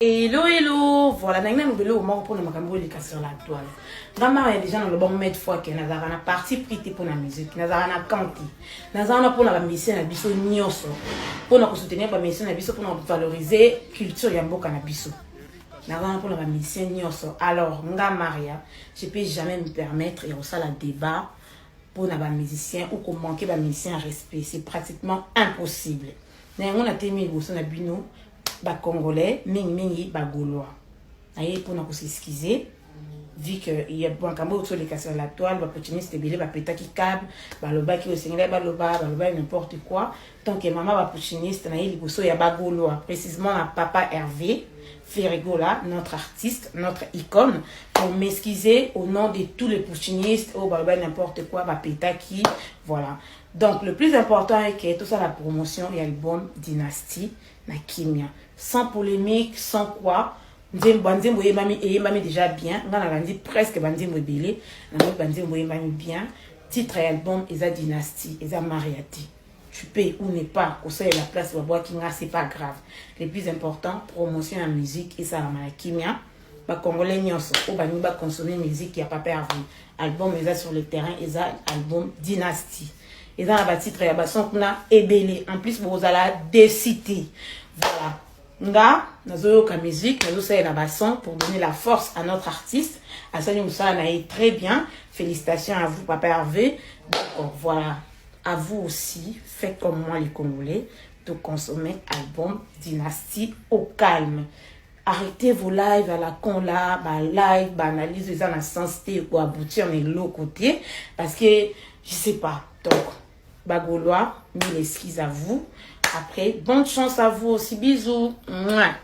Hello, hello, voilà, nous avons au moment pour nous mettre sur la toile. Vraiment, il y a déjà dans le bon mettre fois que nous avons une partie privée pour la musique, nous avons une quantité, nous avons pour la mission na biso nyoso, pour nous soutenir la mission na biso pour nous valoriser la culture yamboka na biso. Nous avons pour la mission nyoso. Alors, nga Maria, je peux jamais me permettre et ça la débat pour les musiciens ou qu'on manque les musiciens à respect, c'est pratiquement impossible. Nous avons été mis au son abino. Ba congolais mingi ba gaulois aye pour nous s'excuser vu que il y a bon cambo sur les casser la toile ba opportuniste belé ba petaki câble ba loba ki osengela ba loba n'importe quoi tant que maman ba opportuniste na yeli boso ya ba gaulois précisément à papa Hervé Ferrigola, notre artiste, notre icône, pour m'excuser au nom de tous les opportunistes ou ba n'importe quoi ba petaki voilà. Donc le plus important est que tout ça la promotion et album Dynastie na Kimia sans polémique, sans quoi Nzembo yemami déjà bien, on a dit presque Banzembo belé, Banzembo yemami bien, titre et album Eza Dynastie, Eza Mariati. Tu payes ou n'est pas, au seuil la place de bois kinga, c'est pas grave. Le plus important, promotion en musique et ça la Kimia. Ba congolais nyonso ou ba ni ba consommer musique y a pas perdu. Album Eza sur le terrain, Eza album Dynastie. Eza ba titre ya ba son kuna ebelé. En plus vous allez déciter. Voilà. Nga, nazo ka musique, nazo ça na basson pour donner la force à notre artiste. Asani Moussa na très bien. Félicitations à vous, Papa Hervé. Donc voilà, à vous aussi, faites comme moi les Congolais, de consommer album Dynastie au calme. Arrêtez vos lives à la con là, live, analyse les en sensité ou aboutir mais l'autre côté parce que je sais pas. Donc Bagolois, mille excuses à vous. Après, bonne chance à vous aussi. Bisous. Mouah.